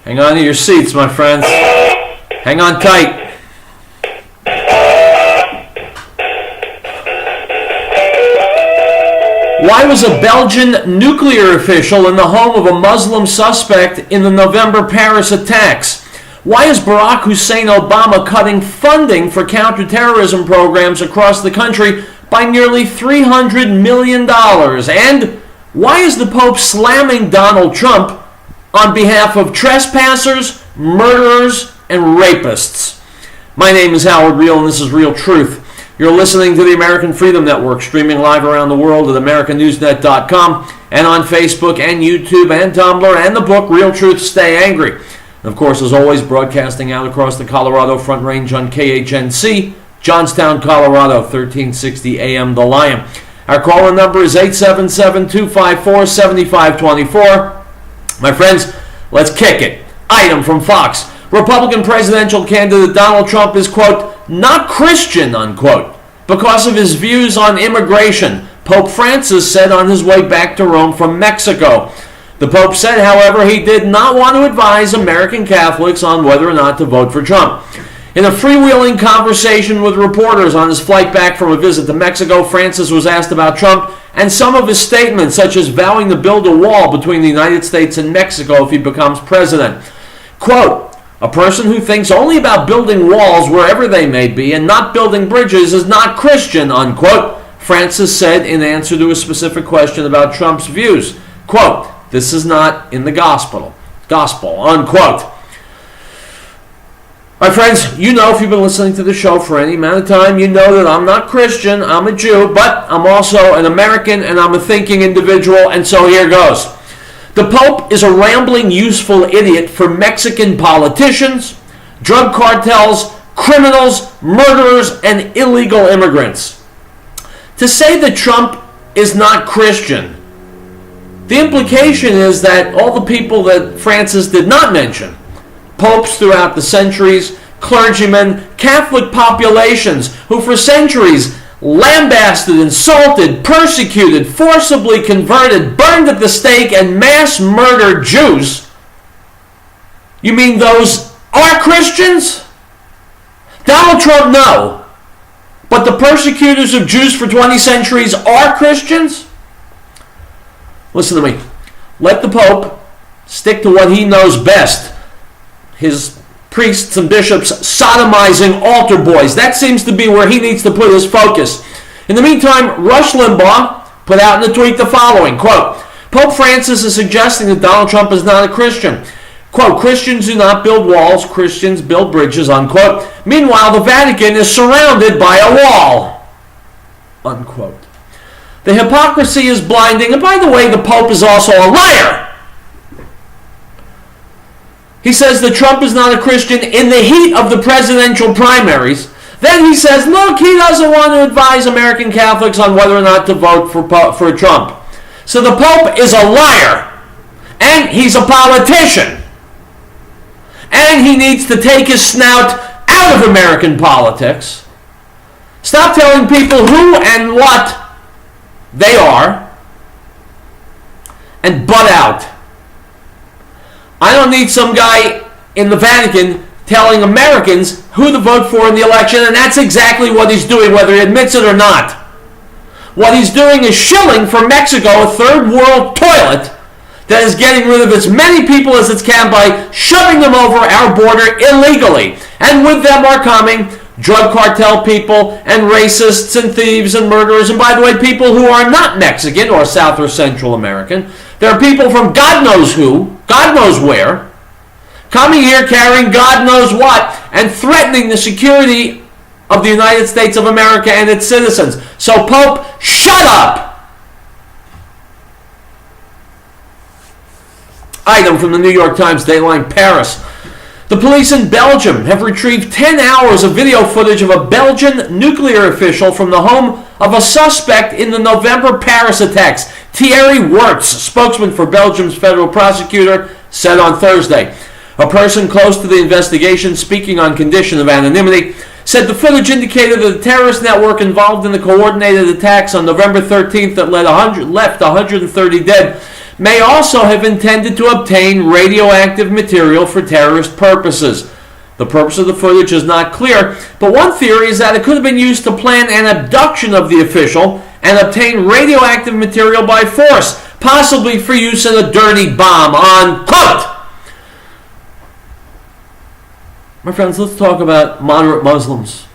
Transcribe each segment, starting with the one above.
Hang on to your seats, my friends. Hang on tight. Why was a Belgian nuclear official in the home of a Muslim suspect in the November Paris attacks? Why is Barack Hussein Obama cutting funding for counterterrorism programs across the country by nearly $300 million? And why is the Pope slamming Donald Trump on behalf of trespassers, murderers, and rapists? My name is Howard Riell, and this is Riell Truth. You're listening to the American Freedom Network, streaming live around the world at AmericanNewsNet.com and on Facebook and YouTube and Tumblr and the book Riell Truth, Stay Angry. And of course, as always, broadcasting out across the Colorado Front Range on KHNC, Johnstown, Colorado, 1360 AM The Lion. Our call-in number is 877-254-7524. My friends, let's kick it. Item from Fox. Republican presidential candidate Donald Trump is, quote, not Christian, unquote, because of his views on immigration, Pope Francis said on his way back to Rome from Mexico. The Pope said, however, he did not want to advise American Catholics on whether or not to vote for Trump. In a freewheeling conversation with reporters on his flight back from a visit to Mexico, Francis was asked about Trump and some of his statements, such as vowing to build a wall between the United States and Mexico if he becomes president. Quote, a person who thinks only about building walls wherever they may be and not building bridges is not Christian, unquote, Francis said in answer to a specific question about Trump's views. Quote, this is not in the gospel, unquote. My friends, you know, if you've been listening to the show for any amount of time, you know that I'm not Christian, I'm a Jew, but I'm also an American and I'm a thinking individual, and so here goes. The Pope is a rambling, useful idiot for Mexican politicians, drug cartels, criminals, murderers, and illegal immigrants. To say that Trump is not Christian, the implication is that all the people that Francis did not mention, popes throughout the centuries, clergymen, Catholic populations who for centuries lambasted, insulted, persecuted, forcibly converted, burned at the stake, and mass murdered Jews. You mean those are Christians? Donald Trump, no. But the persecutors of Jews for 20 centuries are Christians? Listen to me. Let the Pope stick to what he knows best. His priests and bishops sodomizing altar boys. That seems to be where he needs to put his focus. In the meantime, Rush Limbaugh put out in a tweet the following, quote, Pope Francis is suggesting that Donald Trump is not a Christian. Quote, Christians do not build walls, Christians build bridges, unquote. Meanwhile, the Vatican is surrounded by a wall, unquote. The hypocrisy is blinding, and by the way, the Pope is also a liar. He says that Trump is not a Christian in the heat of the presidential primaries. Then he says, look, he doesn't want to advise American Catholics on whether or not to vote for Trump. So the Pope is a liar. And he's a politician. And he needs to take his snout out of American politics. Stop telling people who and what they are. And butt out. I don't need some guy in the Vatican telling Americans who to vote for in the election, and that's exactly what he's doing, whether he admits it or not. What he's doing is shilling for Mexico a third world toilet that is getting rid of as many people as it can by shoving them over our border illegally. And with them are coming drug cartel people and racists and thieves and murderers, and by the way, people who are not Mexican or South or Central American. There are people from God knows who, God knows where, coming here carrying God knows what and threatening the security of the United States of America and its citizens. So Pope, shut up! Item from the New York Times, Dateline Paris. The police in Belgium have retrieved 10 hours of video footage of a Belgian nuclear official from the home of a suspect in the November Paris attacks. Thierry Wertz, spokesman for Belgium's federal prosecutor, said on Thursday. A person close to the investigation, speaking on condition of anonymity, said the footage indicated that the terrorist network involved in the coordinated attacks on November 13th that left 130 dead may also have intended to obtain radioactive material for terrorist purposes. The purpose of the footage is not clear, but one theory is that it could have been used to plan an abduction of the official and obtain radioactive material by force, possibly for use in a dirty bomb, unquote. My friends, let's talk about moderate Muslims.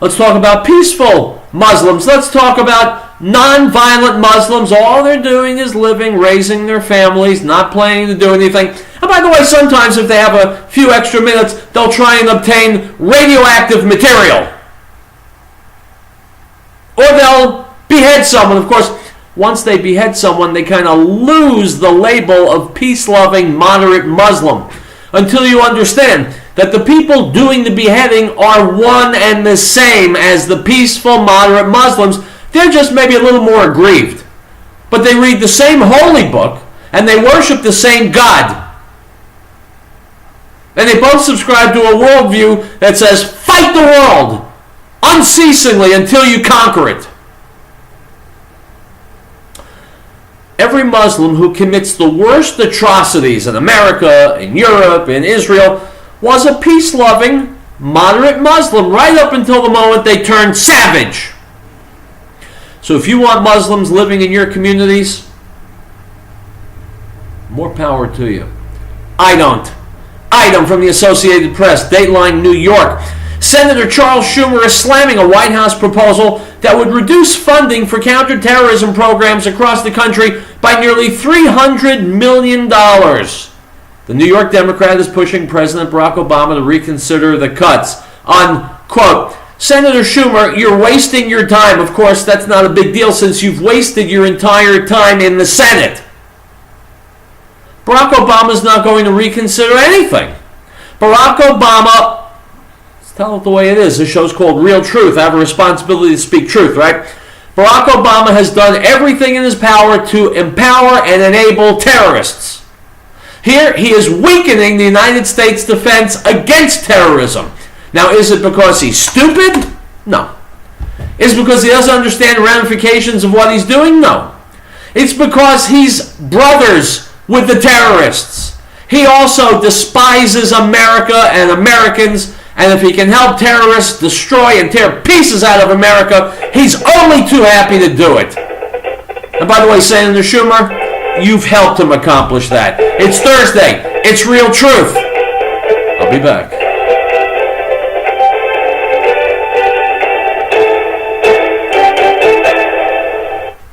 Let's talk about peaceful Muslims. Let's talk about non-violent Muslims. All they're doing is living, raising their families, not planning to do anything. And by the way, sometimes if they have a few extra minutes, they'll try and obtain radioactive material. Or they'll behead someone. Of course, once they behead someone, they kind of lose the label of peace-loving, moderate Muslim. Until you understand that the people doing the beheading are one and the same as the peaceful, moderate Muslims. They're just maybe a little more aggrieved. But they read the same holy book, and they worship the same God. And they both subscribe to a worldview that says, fight the world unceasingly until you conquer it. Every Muslim who commits the worst atrocities in America, in Europe, in Israel, was a peace-loving, moderate Muslim right up until the moment they turned savage. So if you want Muslims living in your communities, more power to you. I don't. Item from the Associated Press, Dateline, New York. Senator Charles Schumer is slamming a White House proposal that would reduce funding for counterterrorism programs across the country by nearly $300 million. The New York Democrat is pushing President Barack Obama to reconsider the cuts. Unquote. Senator Schumer, you're wasting your time. Of course, that's not a big deal since you've wasted your entire time in the Senate. Barack Obama's not going to reconsider anything. Barack Obama, let's tell it the way it is. This show's called Riell Truth. I have a responsibility to speak truth, right? Barack Obama has done everything in his power to empower and enable terrorists. Here, he is weakening the United States defense against terrorism. Now, is it because he's stupid? No. Is it because he doesn't understand the ramifications of what he's doing? No. It's because he's brothers with the terrorists. He also despises America and Americans, and if he can help terrorists destroy and tear pieces out of America, he's only too happy to do it. And by the way, Senator Schumer, you've helped him accomplish that. It's Thursday. It's Riell Truth. I'll be back.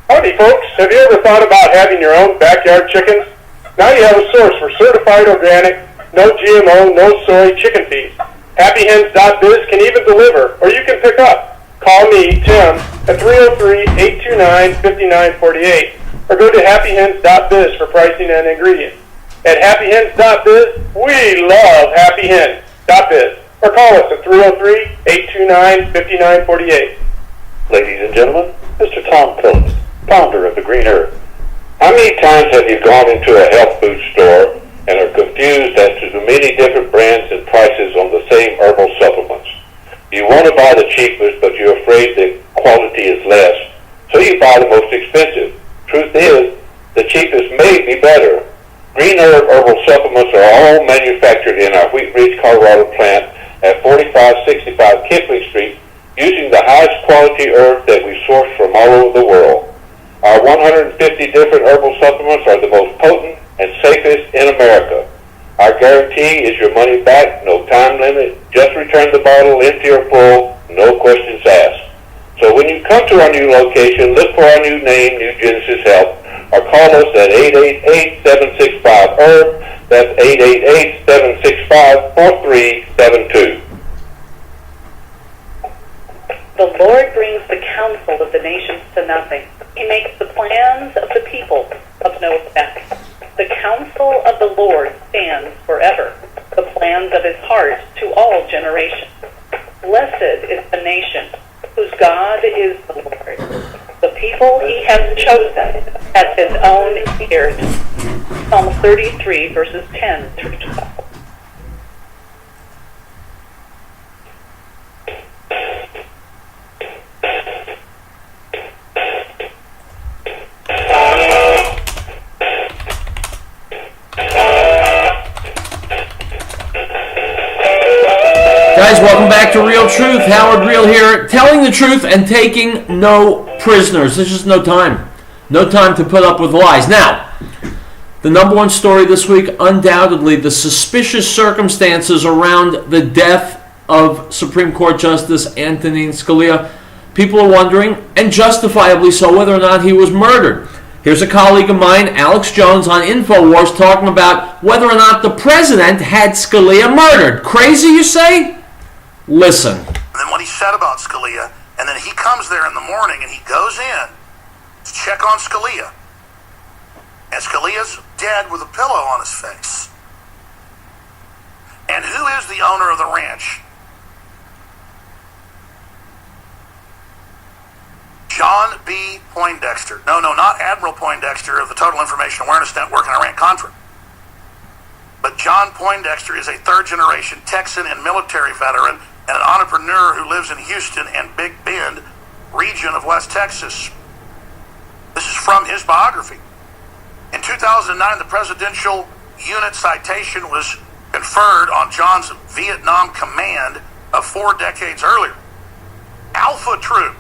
Howdy, folks. Have you ever thought about having your own backyard chickens? Now you have a source for certified organic, no GMO, no soy chicken feed. HappyHens.biz can even deliver, or you can pick up. Call me, Tim, at 303-829-5948. Or go to happyhens.biz for pricing and ingredients. At happyhens.biz, we love happyhens.biz. Or call us at 303-829-5948. Ladies and gentlemen, Mr. Tom Phillips, founder of the Green Earth. How many times have you gone into a health food store and are confused as to the many different brands and prices on the same herbal supplements? You want to buy the cheapest, but you're afraid the quality is less, so you buy the most expensive. Truth is, the cheapest may be better. Green Herb herbal supplements are all manufactured in our Wheat Ridge, Colorado plant at 4565 Kipling Street using the highest quality herb that we source from all over the world. Our 150 different herbal supplements are the most potent and safest in America. Our guarantee is your money back, no time limit, just return the bottle empty or full, no questions asked. So when you come to our new location, look for our new name, New Genesis Health, or call us at 888-765-HERB. That's 888-765-4372. The Lord brings the counsel of the nations to nothing. He makes the plans of the people of no effect. The counsel of the Lord stands forever, the plans of his heart to all generations. Blessed is the nation whose God is the Lord, the people he has chosen as his own ears. Psalm 33, verses 10 through 12. guys, welcome back to Riell Truth. Howard Riell here, telling the truth and taking no prisoners. There's just no time. No time to put up with lies. Now, the number one story this week, undoubtedly, the suspicious circumstances around the death of Supreme Court Justice Antonin Scalia. People are wondering, and justifiably so, whether or not he was murdered. Here's a colleague of mine, Alex Jones, on InfoWars, talking about whether or not the president had Scalia murdered. Crazy, you say? Listen. And then what he said about Scalia, and then he comes there in the morning and he goes in to check on Scalia. And Scalia's dead with a pillow on his face. And who is the owner of the ranch? John B. Poindexter. No, not Admiral Poindexter of the Total Information Awareness Network and Iran-Contra. But John Poindexter is a third-generation Texan and military veteran and an entrepreneur who lives in Houston and Big Bend region of West Texas. This is from his biography. In 2009, the Presidential Unit Citation was conferred on John's Vietnam command of 4 decades earlier. Alpha Troop.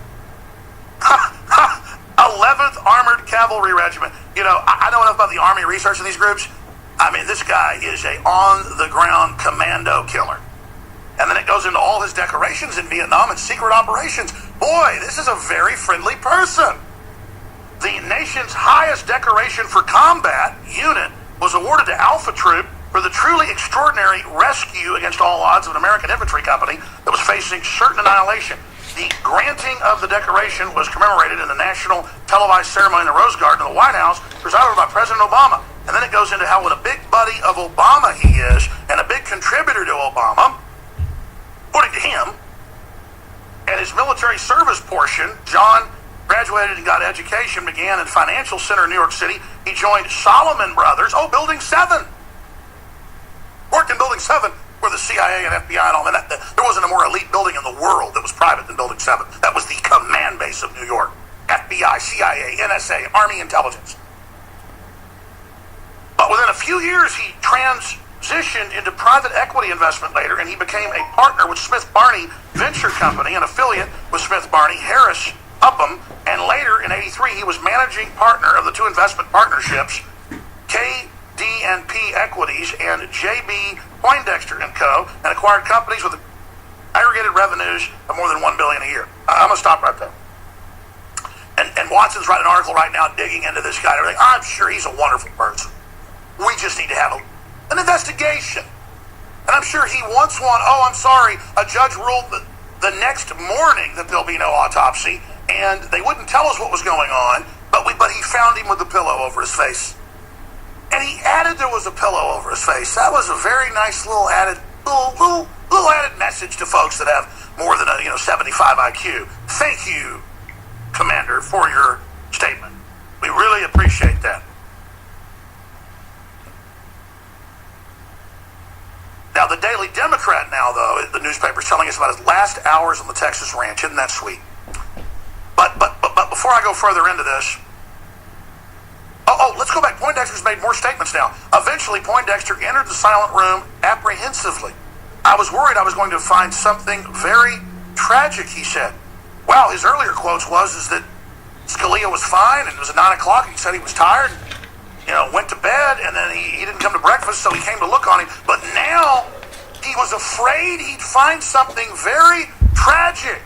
11th Armored Cavalry Regiment. You know, I know enough about the Army researching these groups. I mean, this guy is a on-the-ground commando killer. And then it goes into all his decorations in Vietnam and secret operations. Boy, this is a very friendly person. The nation's highest decoration for combat unit was awarded to Alpha Troop for the truly extraordinary rescue against all odds of an American infantry company that was facing certain annihilation. The granting of the decoration was commemorated in the national televised ceremony in the Rose Garden of the White House, presided by President Obama. And then it goes into how what a big buddy of Obama he is, and a big contributor to Obama, according to him. And his military service portion, John graduated and got education, began in Financial Center in New York City. He joined Solomon Brothers, Building 7. Worked in Building 7. Where the CIA and FBI and all that, there wasn't a more elite building in the world that was private than Building 7. That was the command base of New York. FBI, CIA, NSA, Army intelligence. But within a few years, he transitioned into private equity investment later, and he became a partner with Smith Barney Venture Company, an affiliate with Smith Barney, Harris Upham, and later in '83, he was managing partner of the two investment partnerships, KD&P Equities and JB Poindexter & Co., and acquired companies with aggregated revenues of more than $1 billion a year. I'm going to stop right there. And Watson's writing an article right now digging into this guy and everything. I'm sure he's a wonderful person. We just need to have an investigation. And I'm sure he wants one. Oh, I'm sorry. A judge ruled the next morning that there'll be no autopsy, and they wouldn't tell us what was going on, but he found him with a pillow over his face. And he added there was a pillow over his face. That was a very nice little added message to folks that have more than 75 IQ. Thank you, Commander, for your statement. We really appreciate that. Now, the Daily Democrat now, though, the newspaper is telling us about his last hours on the Texas ranch. Isn't that sweet? But before I go further into this, let's go back. Poindexter's made more statements now. Eventually, Poindexter entered the silent room apprehensively. I was worried I was going to find something very tragic, he said. Well, his earlier quotes is that Scalia was fine, and it was at 9 o'clock, and he said he was tired, went to bed, and then he didn't come to breakfast, so he came to look on him. But now, he was afraid he'd find something very tragic.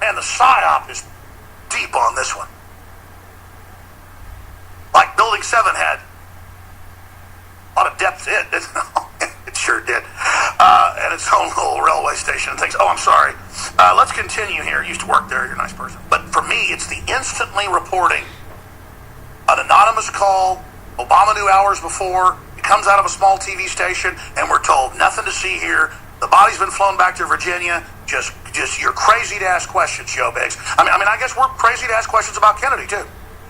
Man, the PSYOP is deep on this one. Like Building 7 had a lot of depth in it. It sure did. And its own little railway station and things. Oh, I'm sorry. Let's continue here. You used to work there. You're a nice person. But for me, it's the instantly reporting. An anonymous call. Obama knew hours before. It comes out of a small TV station, and we're told nothing to see here. The body's been flown back to Virginia. Just you're crazy to ask questions, Joe Biggs. I mean, I guess we're crazy to ask questions about Kennedy, too.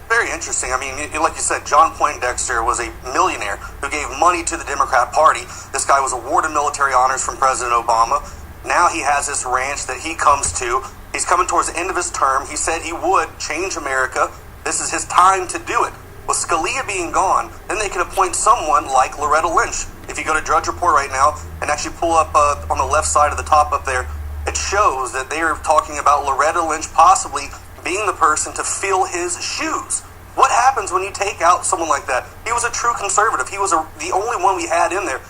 Very interesting. I mean, like you said, John Poindexter was a millionaire who gave money to the Democrat Party. This guy was awarded military honors from President Obama. Now he has this ranch that he comes to. He's coming towards the end of his term. He said he would change America. This is his time to do it. With Scalia being gone, then they can appoint someone like Loretta Lynch. If you go to Drudge Report right now and actually pull up on the left side of the top up there, it shows that they are talking about Loretta Lynch possibly being the person to fill his shoes. What happens when you take out someone like that? He was a true conservative. He was the only one we had in there.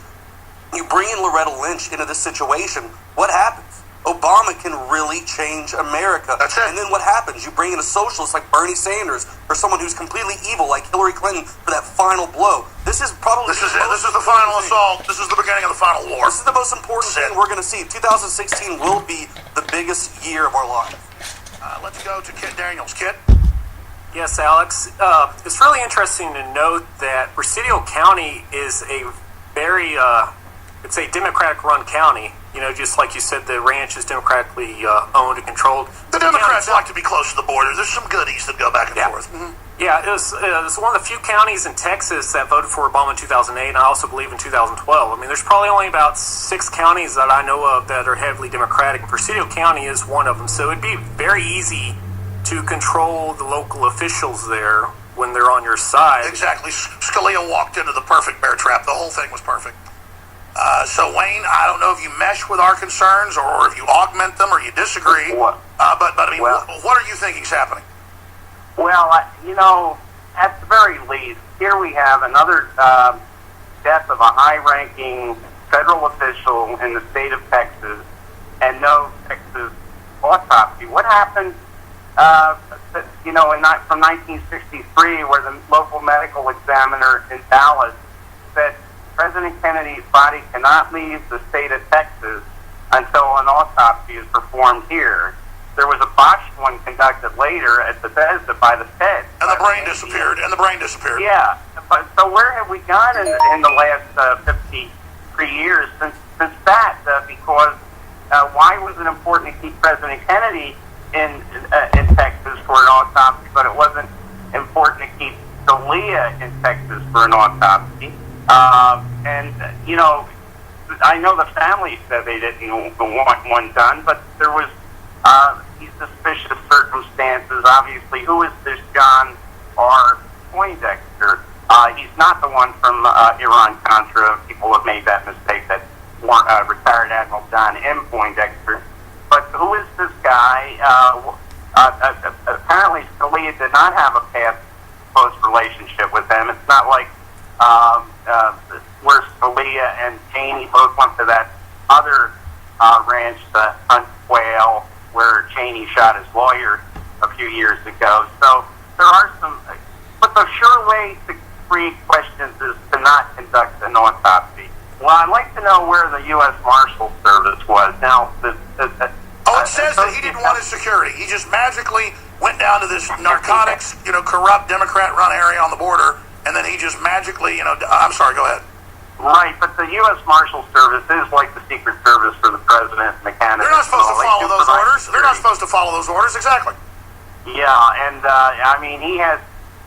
You bring in Loretta Lynch into this situation, what happens? Obama can really change America. That's it. And then what happens? You bring in a socialist like Bernie Sanders or someone who's completely evil like Hillary Clinton for that final blow. This is probably This is it. This is the final assault. This is the beginning of the final war. This is the most important thing we're going to see. 2016 will be the biggest year of our life. Let's go to Kit Daniels. Kit? Yes, Alex. It's really interesting to note that Presidio County is a very, it's a Democratic-run county. You know, just like you said, the ranch is democratically owned and controlled. The Democrats like to be close to the border. There's some goodies that go back and forth. Mm-hmm. Yeah, it was one of the few counties in Texas that voted for Obama in 2008, and I also believe in 2012. I mean, there's probably only about 6 counties that I know of that are heavily Democratic, and Presidio County is one of them. So it'd be very easy to control the local officials there when they're on your side. Exactly. Scalia walked into the perfect bear trap. The whole thing was perfect. So, Wayne, I don't know if you mesh with our concerns or if you augment them or you disagree. But I mean, what are you thinking is happening? Well, you know, at the very least, here we have another death of a high-ranking federal official in the state of Texas and no Texas autopsy. What happened, you know, from 1963, where the local medical examiner in Dallas said President Kennedy's body cannot leave the state of Texas until an autopsy is performed here. There was a botched one conducted later at Bethesda by the Fed. And the brain disappeared. Yeah. But, so where have we gone in the last 53 years since that? Because why was it important to keep President Kennedy in Texas for an autopsy, but it wasn't important to keep Scalia in Texas for an autopsy? And, you know, I know the family said they didn't want one done, but there was these suspicious circumstances. Obviously, who is this John R. Poindexter? He's not the one from Iran-Contra. People have made that mistake, that retired Admiral John M. Poindexter. But who is this guy? Apparently, Scalia did not have a past close relationship with them. It's not like where Scalia and Cheney both went to that other ranch, the Hunt Quail, where Cheney shot his lawyer a few years ago. So there are some, but the sure way to create questions is to not conduct an autopsy. Well, I'd like to know where the U.S. Marshal Service was. Now, it says that he didn't want his security. He just magically went down to this narcotics, corrupt Democrat-run area on the border, and then he just magically, I'm sorry, go ahead. Right, but the U.S. Marshal Service is like the Secret Service for the president and the candidate. They're not supposed to follow those orders. They're not supposed to follow those orders, exactly. Yeah, and I mean, he has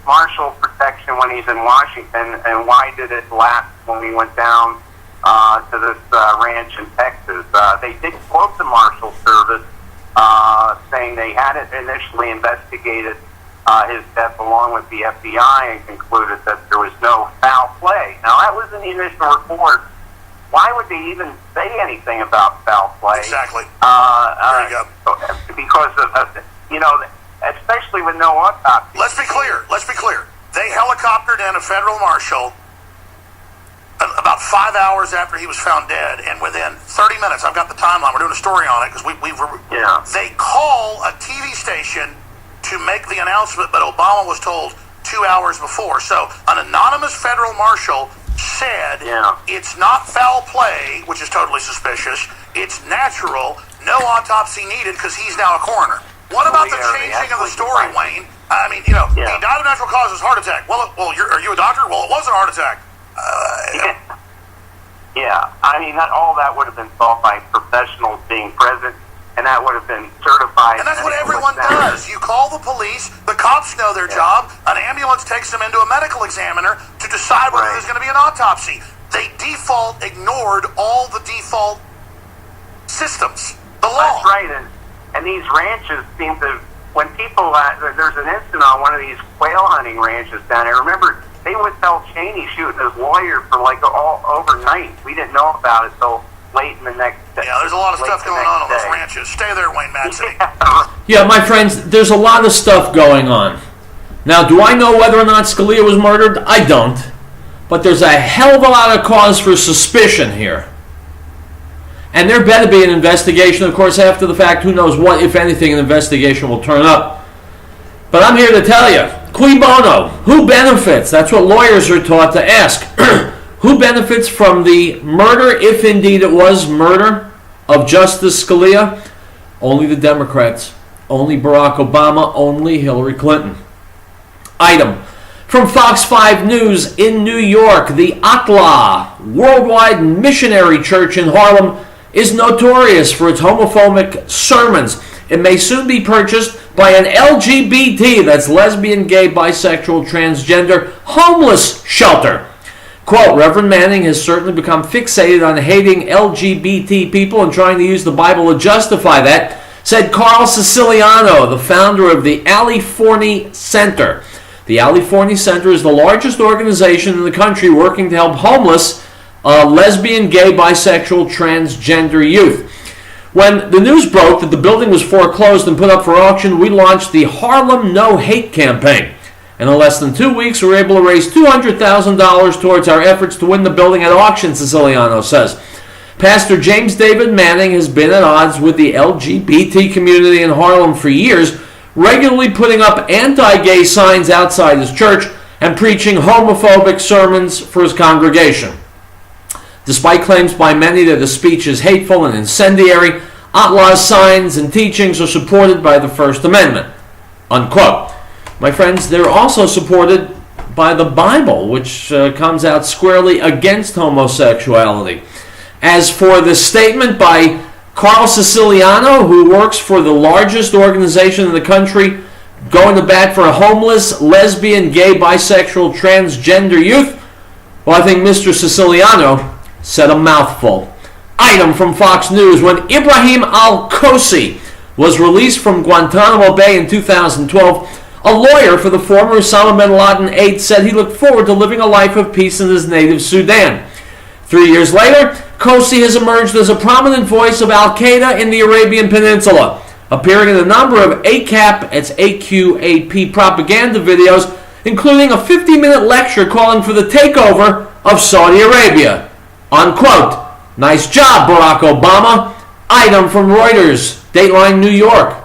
marshal protection when he's in Washington, and why did it lapse when we went down to this ranch in Texas? They did quote the Marshal Service, saying they had it initially investigated his death along with the FBI and concluded that there was no foul play. Now, that was in the initial report. Why would they even say anything about foul play? Exactly. There you go. Because of, especially with no autopsy. Let's be clear. They helicoptered in a federal marshal about 5 hours after he was found dead, and within 30 minutes, I've got the timeline, we're doing a story on it, because they call a TV station to make the announcement, but Obama was told 2 hours before. So an anonymous federal marshal said it's not foul play, which is totally suspicious. It's natural, no autopsy needed because he's now a coroner. What about the changing of the story, Wayne? I mean, he died of natural causes, heart attack. Well, are you a doctor? Well, it was a heart attack. Yeah, I mean, all that would have been solved by professionals being present, and that would have been certified. And that's what everyone does. You call the police, the cops know their job, an ambulance takes them into a medical examiner to decide whether there's going to be an autopsy. They ignored all the default systems, the law. That's right, and these ranches seem to, when people, there's an incident on one of these quail hunting ranches down there. Remember, they withheld Cheney shooting his lawyer for like all overnight. We didn't know about it till late in the next day. Yeah, there's a lot of stuff going on those ranches. Stay there, Wayne Madsen. Yeah, my friends, there's a lot of stuff going on. Now, do I know whether or not Scalia was murdered? I don't. But there's a hell of a lot of cause for suspicion here. And there better be an investigation. Of course, after the fact, who knows what, if anything, an investigation will turn up. But I'm here to tell you, cui bono, who benefits? That's what lawyers are taught to ask. Who benefits from the murder, if indeed it was murder, of Justice Scalia? Only the Democrats. Only Barack Obama. Only Hillary Clinton. Item. From Fox 5 News in New York, the Atla Worldwide Missionary Church in Harlem is notorious for its homophobic sermons. It may soon be purchased by an LGBT, that's lesbian, gay, bisexual, transgender, homeless shelter. Quote, Reverend Manning has certainly become fixated on hating LGBT people and trying to use the Bible to justify that, said Carl Siciliano, the founder of the Aliforni Center. The Aliforni Center is the largest organization in the country working to help homeless, lesbian, gay, bisexual, transgender youth. When the news broke that the building was foreclosed and put up for auction, we launched the Harlem No Hate campaign. And in less than 2 weeks, we were able to raise $200,000 towards our efforts to win the building at auction, Siciliano says. Pastor James David Manning has been at odds with the LGBT community in Harlem for years, regularly putting up anti-gay signs outside his church and preaching homophobic sermons for his congregation. Despite claims by many that the speech is hateful and incendiary, Atla's signs and teachings are supported by the First Amendment. Unquote. My friends, they're also supported by the Bible, which comes out squarely against homosexuality. As for the statement by Carl Siciliano, who works for the largest organization in the country, going to bat for homeless, lesbian, gay, bisexual, transgender youth, well, I think Mr. Siciliano said a mouthful. Item from Fox News. When Ibrahim al-Kosi was released from Guantanamo Bay in 2012, a lawyer for the former Osama bin Laden aide said he looked forward to living a life of peace in his native Sudan. 3 years later, Kosi has emerged as a prominent voice of al-Qaeda in the Arabian Peninsula, appearing in a number of ACAP, it's AQAP propaganda videos, including a 50-minute lecture calling for the takeover of Saudi Arabia. Unquote. Nice job, Barack Obama. Item from Reuters, Dateline New York.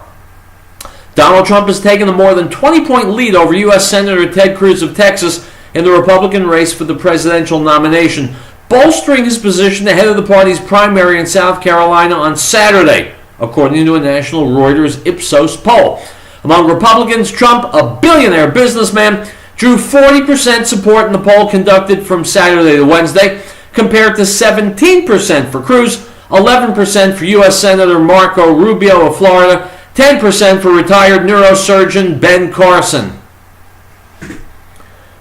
Donald Trump has taken a more than 20-point lead over U.S. Senator Ted Cruz of Texas in the Republican race for the presidential nomination, bolstering his position ahead of the party's primary in South Carolina on Saturday, according to a national Reuters Ipsos poll. Among Republicans, Trump, a billionaire businessman, drew 40% support in the poll conducted from Saturday to Wednesday, compared to 17% for Cruz, 11% for U.S. Senator Marco Rubio of Florida, 10% for retired neurosurgeon Ben Carson.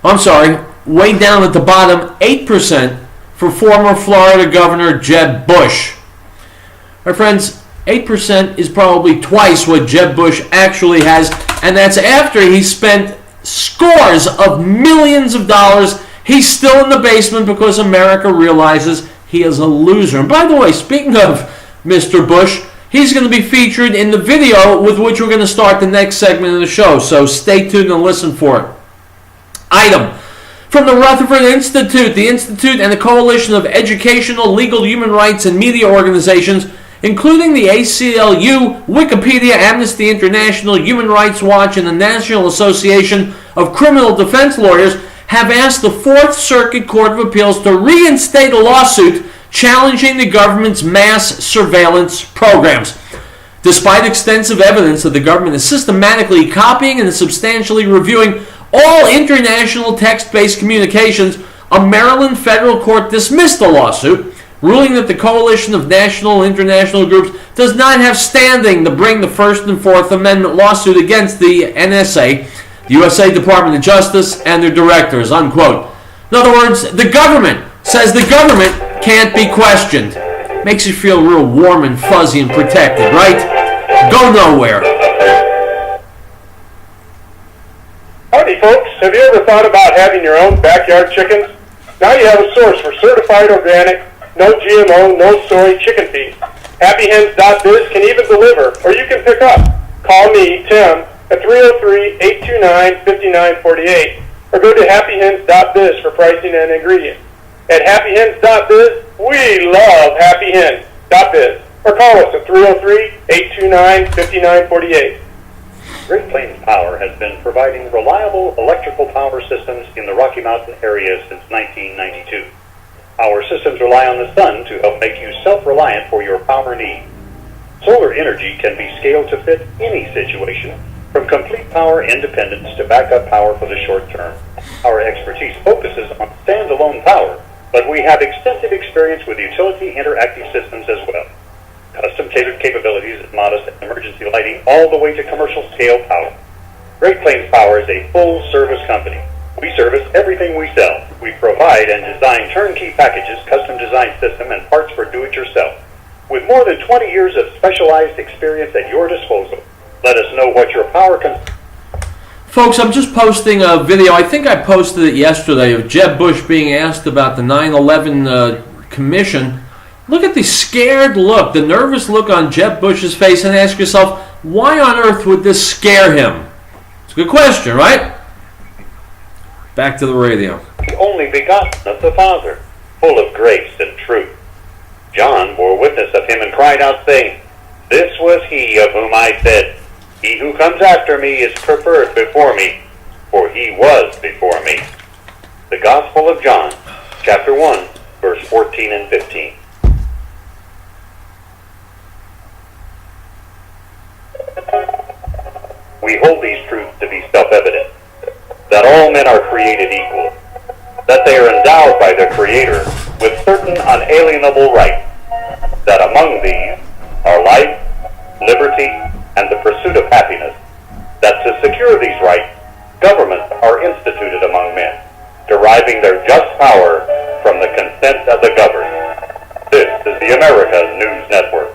I'm sorry, way down at the bottom, 8% for former Florida Governor Jeb Bush. My friends, 8% is probably twice what Jeb Bush actually has, and that's after he spent scores of millions of dollars. He's still in the basement because America realizes he is a loser. And by the way, speaking of Mr. Bush, he's going to be featured in the video with which we're going to start the next segment of the show, so stay tuned and listen for it. Item from the Rutherford Institute. The Institute and the Coalition of Educational, Legal, Human Rights, and Media Organizations, including the ACLU, Wikipedia, Amnesty International, Human Rights Watch, and the National Association of Criminal Defense Lawyers, have asked the Fourth Circuit Court of Appeals to reinstate a lawsuit challenging the government's mass surveillance programs. Despite extensive evidence that the government is systematically copying and substantially reviewing all international text-based communications, a Maryland federal court dismissed the lawsuit, ruling that the coalition of national and international groups does not have standing to bring the First and Fourth Amendment lawsuit against the NSA, the USA Department of Justice, and their directors, unquote. In other words, the government says the government can't be questioned. Makes you feel real warm and fuzzy and protected, right? Go nowhere. Howdy, folks. have you ever thought about having your own backyard chickens? Now you have a source for certified organic, no GMO, no soy chicken feed. HappyHens.biz can even deliver, or you can pick up. Call me, Tim, at 303-829-5948, or go to happyhens.biz for pricing and ingredients. At happyhens.biz, we love happyhens.biz, or call us at 303-829-5948. Great Plains Power has been providing reliable electrical power systems in the Rocky Mountain area since 1992. Our systems rely on the sun to help make you self-reliant for your power needs. Solar energy can be scaled to fit any situation, from complete power independence to backup power for the short term. Our expertise focuses on standalone power, but we have extensive experience with utility interactive systems as well. Custom-tailored capabilities and modest emergency lighting all the way to commercial-scale power. Great Plains Power is a full-service company. We service everything we sell. We provide and design turnkey packages, custom-designed system, and parts for do-it-yourself. With more than 20 years of specialized experience at your disposal, let us know what your power can... Folks, I'm just posting a video. I think I posted it yesterday of Jeb Bush being asked about the 9/11 commission. Look at the scared look, the nervous look on Jeb Bush's face, and ask yourself, why on earth would this scare him? It's a good question, right? Back to the radio. The only begotten of the Father, full of grace and truth. John bore witness of him and cried out, saying, This was he of whom I said, He who comes after me is preferred before me, for he was before me. The Gospel of John, chapter 1, verse 14 and 15. We hold these truths to be self-evident, that all men are created equal, that they are endowed by their Creator with certain unalienable rights, that among these are life, liberty, and the pursuit of happiness, that to secure these rights, governments are instituted among men, deriving their just power from the consent of the governed. This is the America's News Network.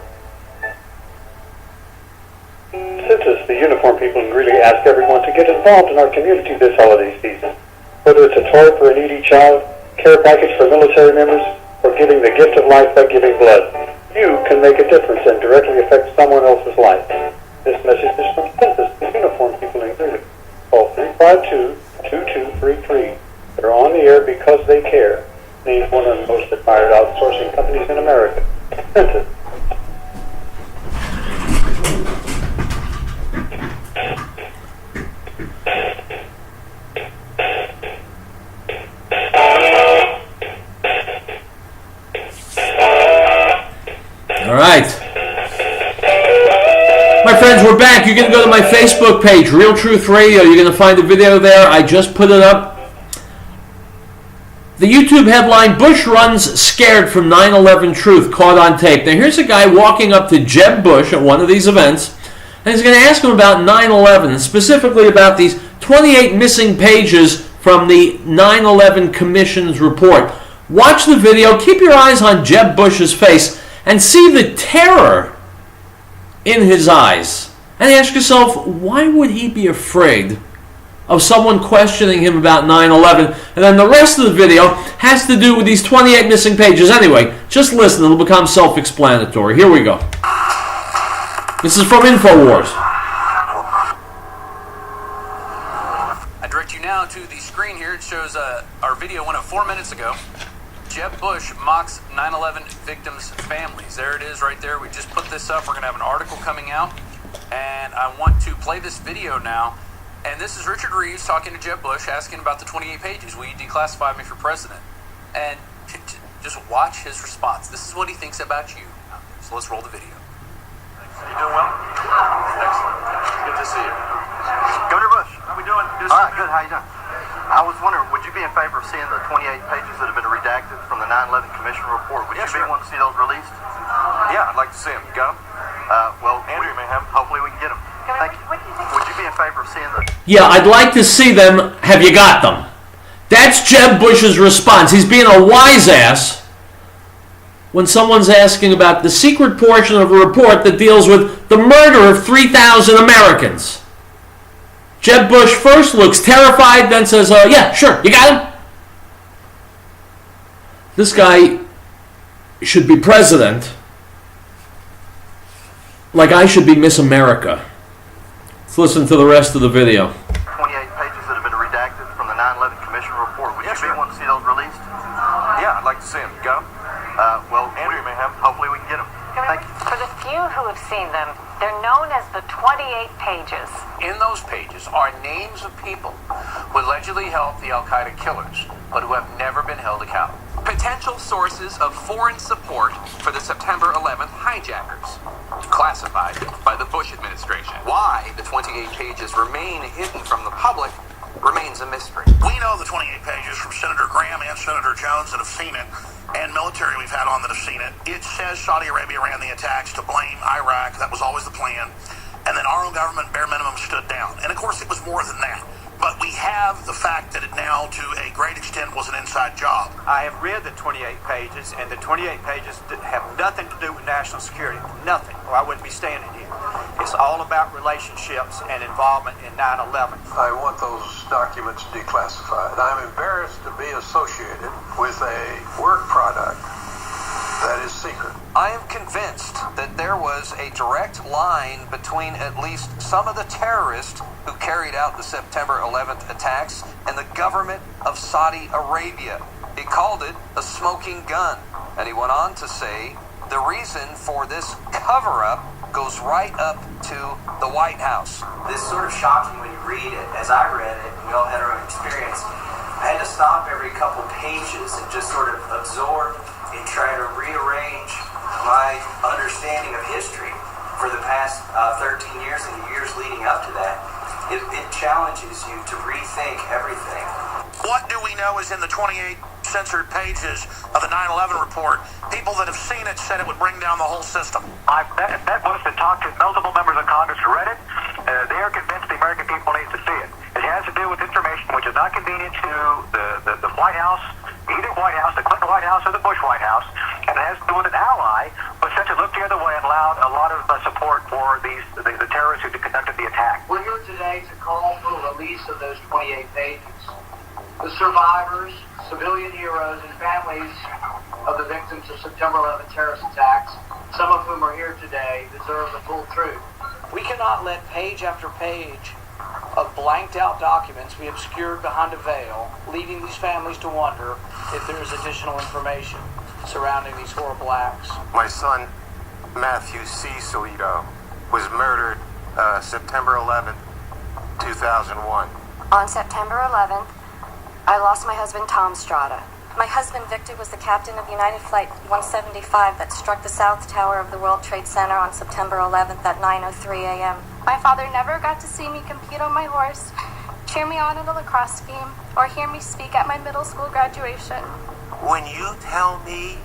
Since the uniformed people in Greeley ask everyone to get involved in our community this holiday season, whether it's a toy for a needy child, care package for military members, or giving the gift of life by giving blood, you can make a difference and directly affect someone else's life. This message is from Census, the uniformed people in Greeley. Call 352-2233. They're on the air because they care. Named one of the most admired outsourcing companies in America. Census. All right. My friends, we're back. You're going to go to my Facebook page, Riell Truth Radio. You're going to find the video there. I just put it up. The YouTube headline, Bush runs scared from 9/11 truth caught on tape. Now, here's a guy walking up to Jeb Bush at one of these events, and he's going to ask him about 9/11, and specifically about these 28 missing pages from the 9/11 Commission's report. Watch the video. Keep your eyes on Jeb Bush's face and see the terror in his eyes. And ask yourself, why would he be afraid of someone questioning him about 9/11? And then the rest of the video has to do with these 28 missing pages. Anyway, just listen. It'll become self-explanatory. Here we go. This is from InfoWars. I direct you now to the screen here. It shows our video went up 4 minutes ago. Jeb Bush mocks 9/11 victims' families. There it is right there. We just put this up. We're going to have an article coming out. And I want to play this video now. And this is Richard Reeves talking to Jeb Bush, asking about the 28 pages. Will you declassify me for president? And just watch his response. This is what he thinks about you. So let's roll the video. Thanks. You doing well? Excellent. Good to see you. Governor Bush, how we doing? All right, good. How you doing? I was wondering, would you be in favor of seeing the 28 pages that have been redacted from the 9/11 Commission report? Would you be wanting to see those released? Yeah, I'd like to see them. You got them? Well, Andrew may have them. hopefully we can get them. Thank you. Would you be in favor of seeing the... Yeah, I'd like to see them. Have you got them? That's Jeb Bush's response. He's being a wise ass when someone's asking about the secret portion of a report that deals with the murder of 3,000 Americans. Jeb Bush first looks terrified, then says, yeah, sure, you got him? This guy should be president like I should be Miss America. Let's listen to the rest of the video. 28 pages that have been redacted from the 9/11 Commission report. Would you be wanting to see those released? Yeah, I'd like to see them. Go. Well, Andrew may have. Hopefully we can get them. Thank you. For the few who have seen them, they're known as the 28 pages. In those pages are names of people who allegedly helped the Al-Qaeda killers, but who have never been held accountable. Potential sources of foreign support for the September 11th hijackers, classified by the Bush administration. Why the 28 pages remain hidden from the public remains a mystery. We know the 28 pages from Senator Graham and Senator Jones that have seen it, and military we've had on that have seen it. It says Saudi Arabia ran the attacks to blame Iraq. That was always the plan. And then our own government, bare minimum, stood down. And of course, it was more than that. But we have the fact that it now, to a great extent, was an inside job. I have read the 28 pages, and the 28 pages have nothing to do with national security. Nothing, or I wouldn't be standing here. It's all about relationships and involvement in 9/11. I want those documents declassified. I'm embarrassed to be associated with a work product that is secret. I am convinced that there was a direct line between at least some of the terrorists who carried out the September 11th attacks and the government of Saudi Arabia. He called it a smoking gun. And he went on to say the reason for this cover-up goes right up to the White House. This sort of shocking when you read it, as I read it, and we all had our own experience. I had to stop every couple pages and just sort of absorb and try to rearrange my understanding of history for the past 13 years and the years leading up to that. It challenges you to rethink everything. What do we know is in the 28 censored pages of the 9/11 report? People that have seen it said it would bring down the whole system. I've met Bush and talked to multiple members of Congress who read it. They are convinced the American people need to see it. It has to do with information which is not convenient to the White House, either White House, the Clinton White House, or the Bush White House, and it has to do with an ally who essentially looked the other way and allowed a lot of support for the terrorists who conducted the attack. We're here today to call for the release of those 28 pages. The survivors, civilian heroes, and families of the victims of September 11 terrorist attacks, some of whom are here today, deserve the full truth. We cannot let page after page of blanked out documents be obscured behind a veil, leading these families to wonder if there is additional information surrounding these horrible acts. My son, Matthew C. Solito, was murdered September 11th, 2001. On September 11th, I lost my husband, Tom Strada. My husband, Victor, was the captain of United Flight 175 that struck the South Tower of the World Trade Center on September 11th at 9:03 a.m. My father never got to see me compete on my horse, cheer me on in a lacrosse game, or hear me speak at my middle school graduation. When you tell me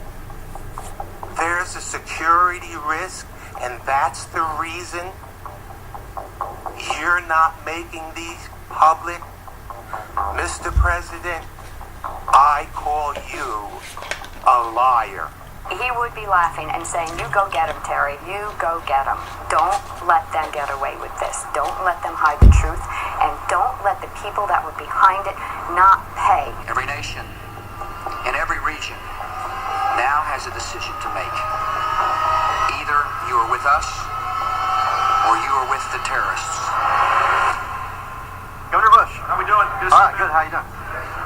there's a security risk and that's the reason you're not making these public, Mr. President, I call you a liar. He would be laughing and saying, "You go get him, Terry. You go get him. Don't let them get away with this. Don't let them hide the truth. And don't let the people that were behind it not pay." Every nation in every region now has a decision to make. Either you are with us or you are with the terrorists. Governor Bush, how are we doing? All right, good. How you doing?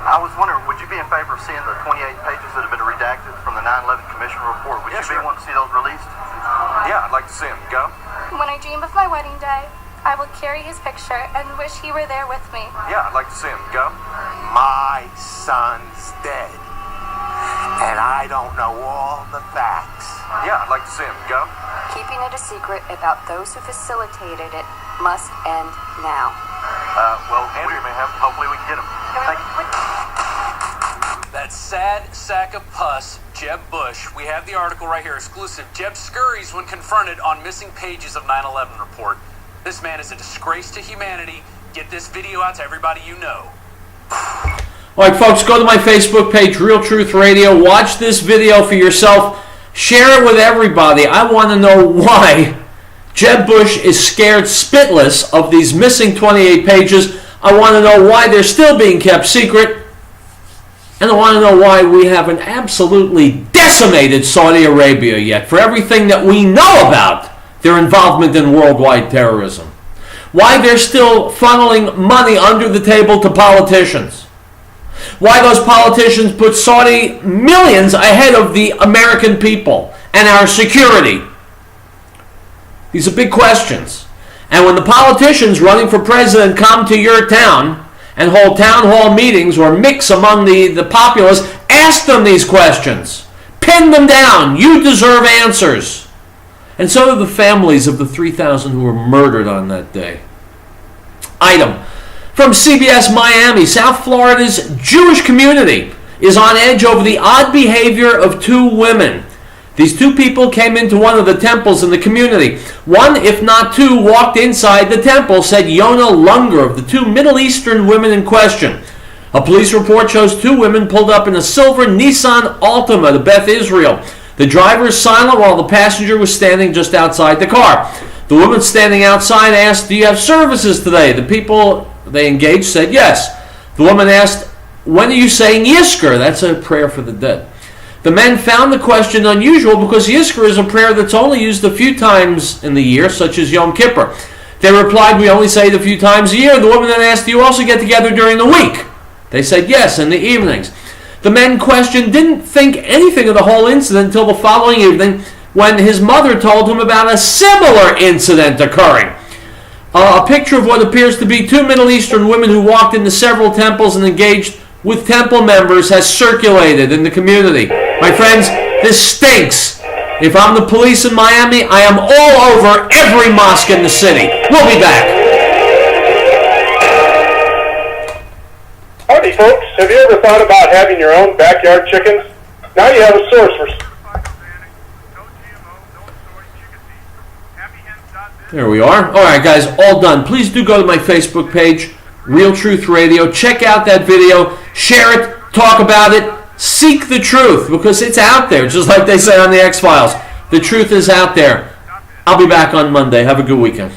I was wondering, would you be in favor of seeing the 28 pages that have been redacted from the 9/11 Commission report? Would you be wanting to see those released? Yeah, I'd like to see them. Go. When I dream of my wedding day, I will carry his picture and wish he were there with me. Yeah, I'd like to see them. Go. My son's dead, and I don't know all the facts. Yeah, I'd like to see them. Go. Keeping it a secret about those who facilitated it must end now. Well, Andrew may have. Hopefully we can get him. Thank you. That sad sack of pus, Jeb Bush. We have the article right here, exclusive. Jeb scurries when confronted on missing pages of 9/11 report. This man is a disgrace to humanity. Get this video out to everybody you know. All right, folks, go to my Facebook page, Riell Truth Radio. Watch this video for yourself. Share it with everybody. I want to know why Jeb Bush is scared spitless of these missing 28 pages. I want to know why they're still being kept secret. And I want to know why we haven't absolutely decimated Saudi Arabia yet for everything that we know about their involvement in worldwide terrorism. Why they're still funneling money under the table to politicians. Why those politicians put Saudi millions ahead of the American people and our security. These are big questions. And when the politicians running for president come to your town and hold town hall meetings or mix among the populace, ask them these questions. Pin them down. You deserve answers. And so do the families of the 3,000 who were murdered on that day. Item. From CBS Miami, South Florida's Jewish community is on edge over the odd behavior of two women. These two people came into one of the temples in the community. One, if not two, walked inside the temple, said Yona Lunger of the two Middle Eastern women in question. A police report shows two women pulled up in a silver Nissan Altima to Beth Israel. The driver is silent while the passenger was standing just outside the car. The woman standing outside asked, "Do you have services today?" The people they engaged said yes. The woman asked, "When are you saying Yizkor?" That's a prayer for the dead. The men found the question unusual because Yizkor is a prayer that's only used a few times in the year, such as Yom Kippur. They replied, "We only say it a few times a year." The woman then asked, "Do you also get together during the week?" They said yes, in the evenings. The men questioned didn't think anything of the whole incident until the following evening when his mother told him about a similar incident occurring. A picture of what appears to be two Middle Eastern women who walked into several temples and engaged with temple members has circulated in the community. My friends, this stinks. If I'm the police in Miami, I am all over every mosque in the city. We'll be back. Howdy, folks. Have you ever thought about having your own backyard chickens? Now you have a source for... There we are. All right, guys, all done. Please do go to my Facebook page, Riell Truth Radio. Check out that video. Share it. Talk about it. Seek the truth because it's out there, just like they say on the X-Files. The truth is out there. I'll be back on Monday. Have a good weekend.